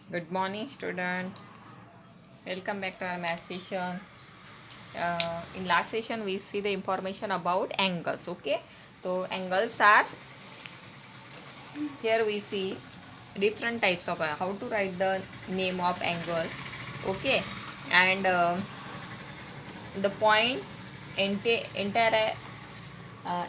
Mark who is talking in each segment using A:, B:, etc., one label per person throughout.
A: Good morning, student. Welcome back to our math session. In last session, we see the information about angles. Okay, so angles are here. We see different types of how to write the name of angle. Okay, and the point entire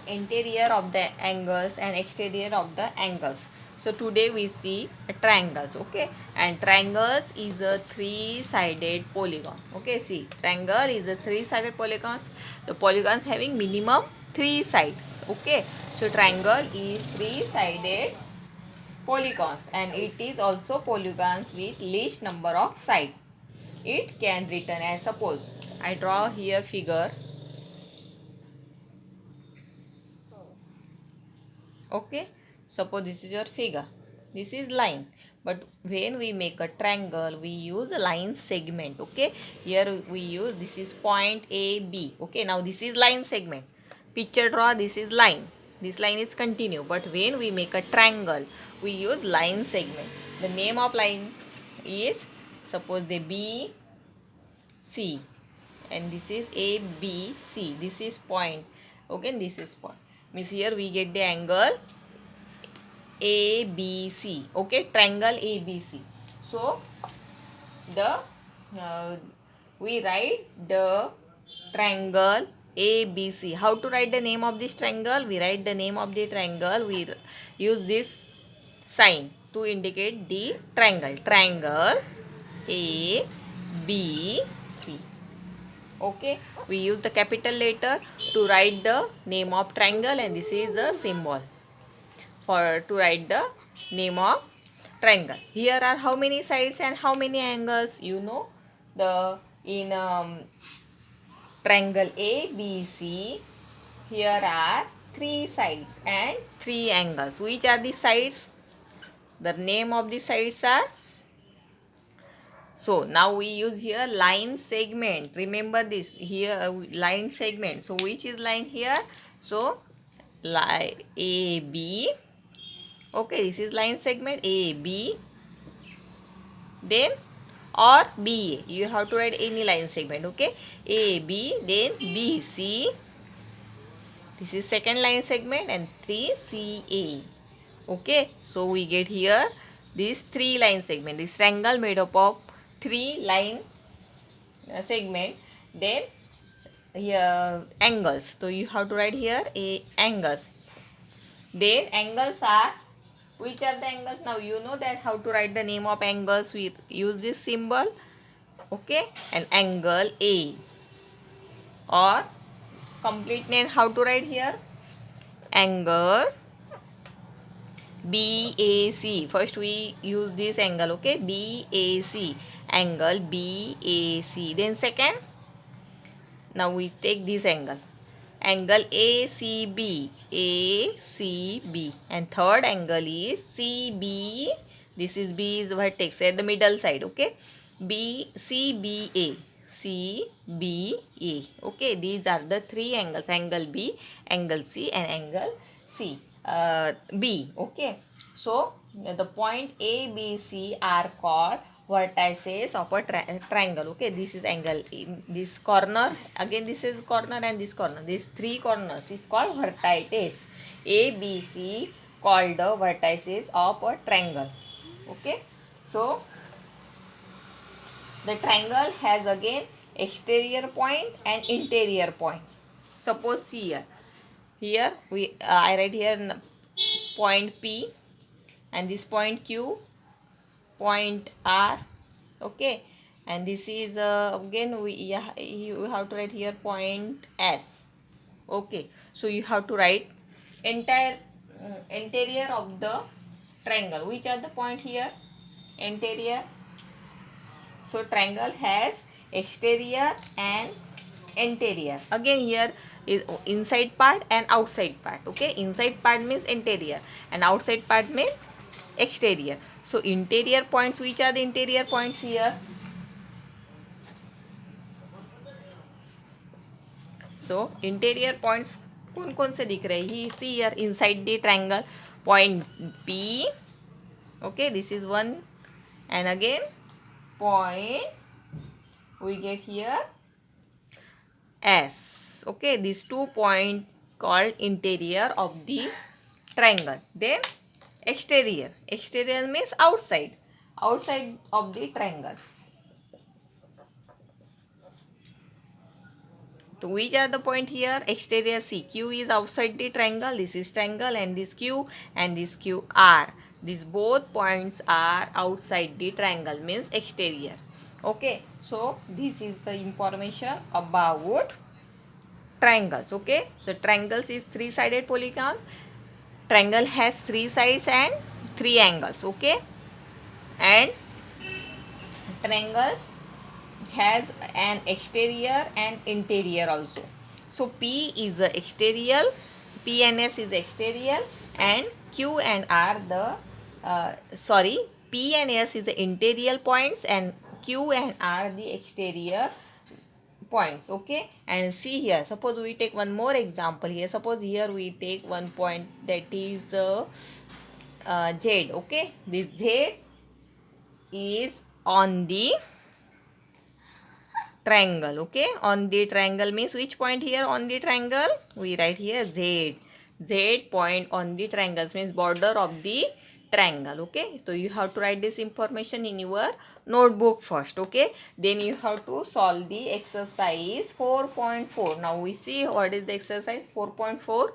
A: interior of the angles and exterior of the angles. So today we see triangles, okay, and triangles is a three-sided polygon. Okay, see, triangle is a three-sided polygons. The polygons having minimum three sides. Okay, so triangle is three-sided polygons and it is also polygons with least number of sides. It can written as, suppose I draw here figure. Okay, suppose this is your figure, this is line, but when we make a triangle we use a line segment. Okay, here we use, this is point A B. Okay, now this is line segment. Picture draw, this is line, this line is continue, but when we make a triangle we use line segment. The name of line is, suppose the B C, and this is A B C, this is point. Okay, this is point, means here we get the angle ABC. Okay, triangle ABC. So the uh, we write the triangle ABC. How to write the name of this triangle? We write the name of the triangle. We use this sign to indicate the triangle. Triangle ABC. Okay, we use the capital letter to write the name of triangle, and this is the symbol for to write the name of triangle. Here are how many sides and how many angles. You know, the in triangle ABC, here are three sides and three angles. Which are the sides? The name of the sides are, so now we use here line segment. Remember this here, line segment. So which is line here? So line AB. Okay, this is line segment AB, then or BA. You have to write any line segment. Okay, AB, then BC. This is second line segment, and 3CA. Okay, so we get here this three line segment. This triangle made up of three line segment. Then here angles. So you have to write here a angles. Then angles are, which are the angles? Now you know that how to write the name of angles. We use this symbol. Okay, and angle A, or complete name how to write here? Angle BAC. First we use this angle. Okay, BAC, angle BAC. Then second, now we take this angle, angle ACB, ACB, and third angle is CB. This is B is vertex at the middle side. Okay, CBA, CBA. Okay, these are the three angles, angle B, angle C, and angle B. Okay, so the point ABC are called vertices of a triangle. Okay, this is angle in this corner, again this is corner, and this corner, these three corners is called vertices. ABC called the vertices of a triangle. Okay, so the triangle has again exterior point and interior point. Suppose see here, here we I write here point P, and this point Q, point R. Okay, and this is again we you have to write here point S. Okay, so you have to write entire interior of the triangle. Which are the point here? Interior. So triangle has exterior and interior. Again here is inside part and outside part. Okay, inside part means interior and outside part means exterior. So interior points, which are the interior points here? So interior points कौन से दिख रहे? He see here inside the triangle, point P. Okay, this is one and again point, we get here S. Okay, these 2 points called interior of the triangle. Then exterior. Exterior means outside. Outside of the triangle. So which are the point here? Exterior C. Q is outside the triangle. This is triangle and this Q and this Q R. These both points are outside the triangle, means exterior. Okay. So this is the information about triangles. Okay. So triangles is three-sided polygon. Triangle has 3 sides and 3 angles. Okay. And triangles has an exterior and interior also. So P is the exterior, P and S is exterior, and Q and R the P and S is the interior points and Q and R the exterior points. Okay, and see here, suppose we take one more example here. Suppose here we take one point, that is Z. Okay, this Z is on the triangle. Okay, on the triangle means which point here on the triangle? We write here Z. Z point on the triangles means border of the triangle. Okay, so you have to write this information in your notebook first. Okay, then you have to solve the exercise 4.4. Now we see what is the exercise 4.4.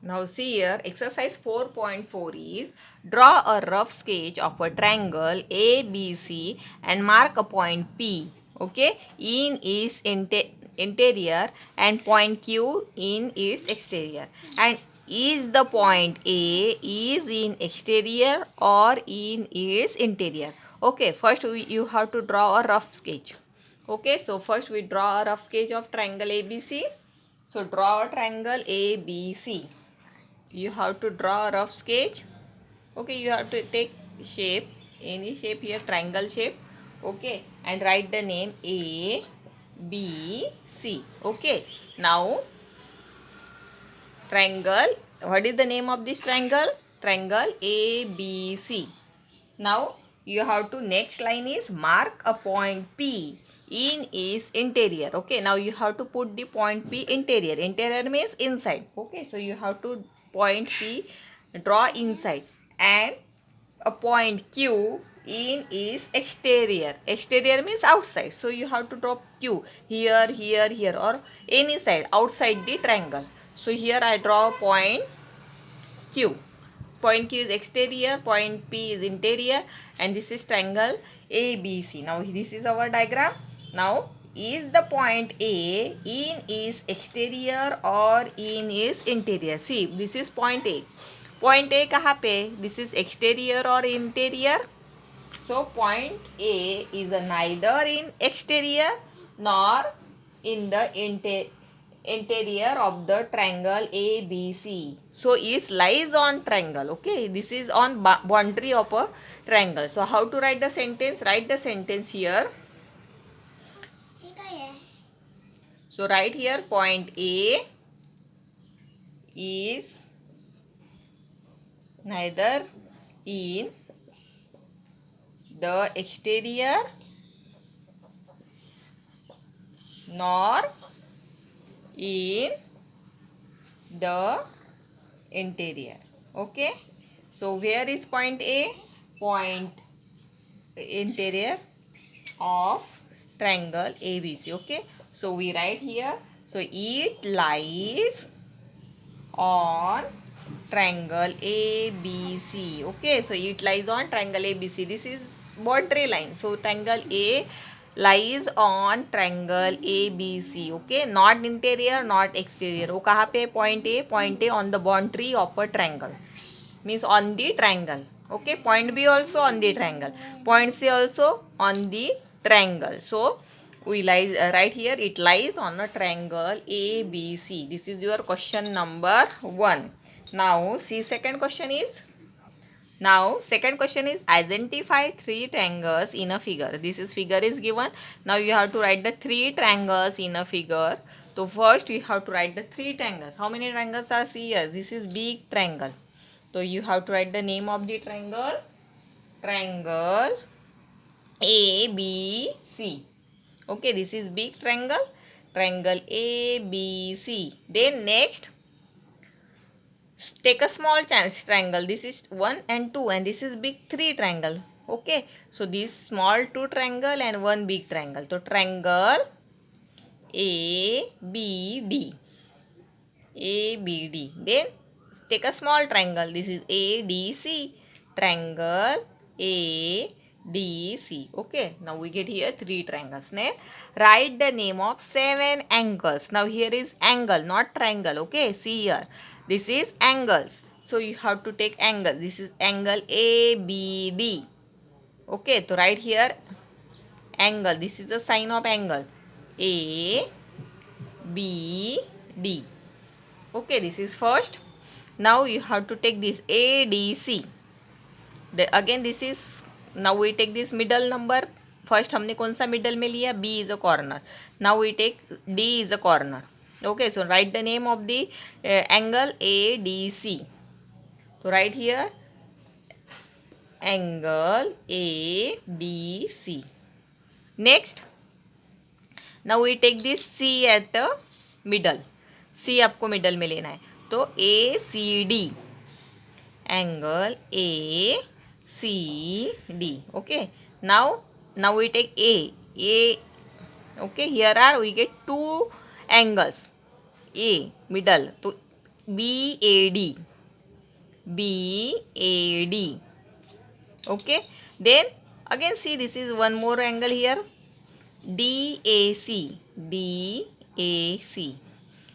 A: Now see here, exercise 4.4 is draw a rough sketch of a triangle ABC and mark a point P. Okay, in its interior and point Q in its exterior. And is the point A is in exterior or in its interior? Okay, first you have to draw a rough sketch. Okay, so first we draw a rough sketch of triangle ABC. So draw a triangle ABC. You have to draw a rough sketch. Okay, you have to take shape, any shape here, triangle shape. Okay, and write the name A B C. Okay, now triangle, what is the name of this triangle? Triangle ABC. Now you have to, next line is mark a point P in its interior. Okay, now you have to put the point P interior. Interior means inside. Okay, so you have to point P, draw inside, and a point Q in its exterior. Exterior means outside. So you have to draw Q here, here, here, or any side outside the triangle. So here I draw point Q. Point Q is exterior, point P is interior, and this is triangle ABC. Now this is our diagram. Now is the point A in its exterior or in its interior? See, this is point A. Point A कहाँ पे? This is exterior or interior? So point A is neither in exterior nor in the interior of the triangle ABC. So it lies on triangle. Okay, this is on boundary of a triangle. So how to write the sentence? Write the sentence here. So write here, point A is neither in the exterior nor in the interior. Okay, so where is point A? Point interior of triangle ABC. Okay, so we write here, so it lies on triangle ABC. Okay, so it lies on triangle ABC. This is boundary line. So triangle A lies on triangle ABC. Okay, not interior, not exterior. वो कहाँ पे? Point A. Point A on the boundary of a triangle. Means on the triangle. Okay, point B also on the triangle. Point C also on the triangle. So we right here, it lies on a triangle ABC. This is your question number 1. Now see, second question is, identify 3 triangles in a figure. This is figure is given. Now you have to write the 3 triangles in a figure. So first you have to write the 3 triangles. How many triangles are here? This is big triangle. So you have to write the name of the triangle. Triangle ABC. Okay, this is big triangle. Triangle ABC. Then next, take a small triangle. This is 1 and 2 and this is big 3 triangle. Okay, so this small 2 triangle and one big triangle. So triangle ABD. ABD. Then take a small triangle. This is ADC. Triangle ADC. Okay, now we get here 3 triangles. Now write the name of 7 angles. Now here is angle, not triangle. Okay, see here. This is angles. So you have to take angle. This is angle ABD. Okay, so write here angle. This is the sign of angle. ABD. Okay, this is first. Now you have to take this ADC. Again this is, now we take this middle number. First हमने कौन सा middle में लिया? B is a corner. Now we take D is a corner. Okay, so write the name of the angle ADC. So write here angle ADC. Next, now we take this C at the middle. C आपको middle में लेना है, तो ACD. Angle ACD. Okay, now we take A. Okay, here are we get 2 angles. A middle, so BAD. Okay, then again see, this is one more angle here. DAC.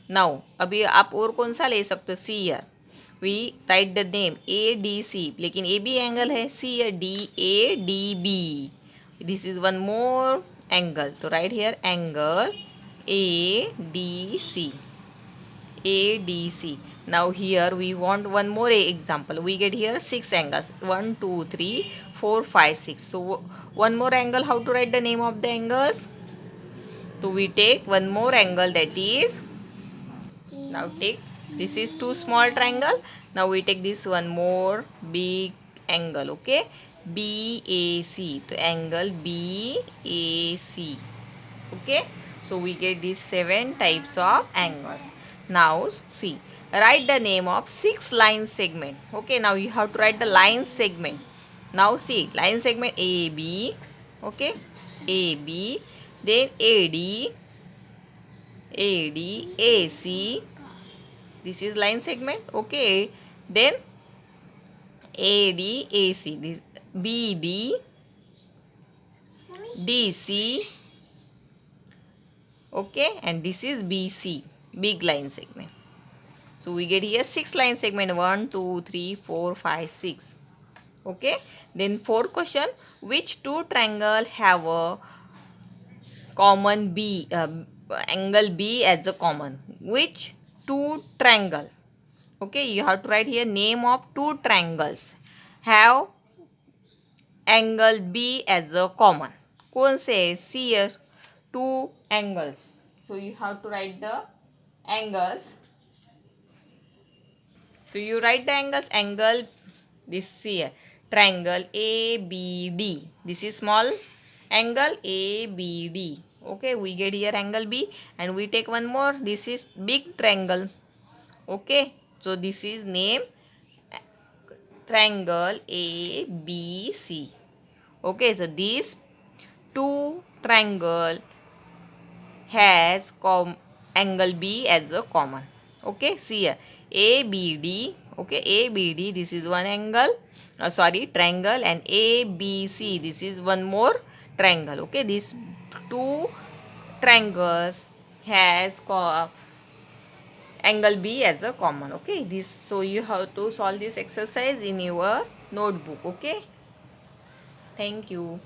A: Now अभी आप और कौन सा ले सकते हो? सी here. We write the name ADC, लेकिन AB angle है. सी DADB. This is one more angle. तो write here angle ADC. Now here we want one more example. We get here 6 angles. 1, 2, 3, 4, 5, 6. So one more angle. How to write the name of the angles? So we take one more angle, that is, now take, this is 2 small triangle. Now we take this one more big angle. Okay, BAC. So angle BAC. Okay, so we get these 7 types of angles. Now see, write the name of 6 line segment. Okay, now you have to write the line segment. Now see, line segment AB. Okay, AB, then AD, AC. This is line segment. Okay, then AD, AC. This BD, DC. Okay, and this is BC, big line segment. So we get here 6 line segment. 1, 2, 3, 4, 5, 6. Okay, then 4th question, which 2 triangle have a common B, angle B as a common? Which 2 triangle? Okay, you have to write here name of 2 triangles have angle B as a common. कौन से? See here 2 angles. So you have to write the angles. So you write the angles. Angle, this here, triangle ABD. This is small angle ABD. Okay, we get here angle B and we take one more. This is big triangle. Okay, so this is name triangle ABC. Okay, so these 2 triangle has angle B as a common. Okay, see here ABD. Okay, ABD, this is one angle, triangle, and ABC, this is one more triangle. Okay, these 2 triangles has angle B as a common. Okay, this, so you have to solve this exercise in your notebook. Okay, thank you.